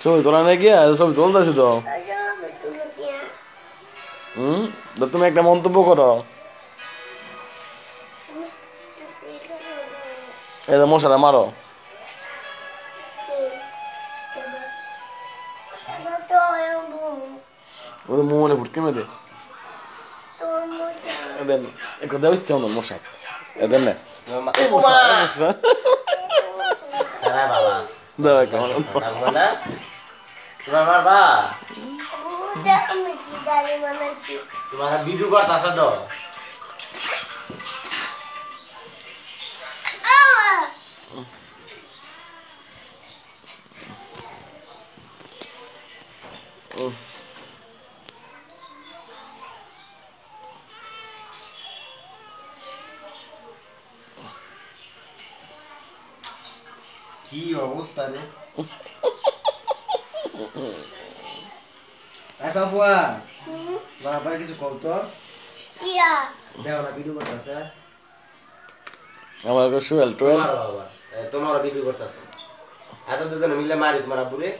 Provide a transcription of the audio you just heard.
ছবি তোলা নাকি ছবি তুলতেছি তো। তুমি একটা মন্তব্য করো। এই মশাটা মারো। মোমনে ফুটকে মেরে দেন একটু দেওয়া ইচ্ছা হলো মশা দেন না দাও কেমন তোমার ভিডিও করতে আসা তো কি অবস্থা রে আচ্ছা বুয়া বাবা কিছু কল তো ইয়া দেও না ভিডিও করতেছে আমার কাছে 12 তোমার বাবা তোমার ভিডিও করতেছে আচ্ছা দুজনে মিলে মারি তোমার আব্বুরে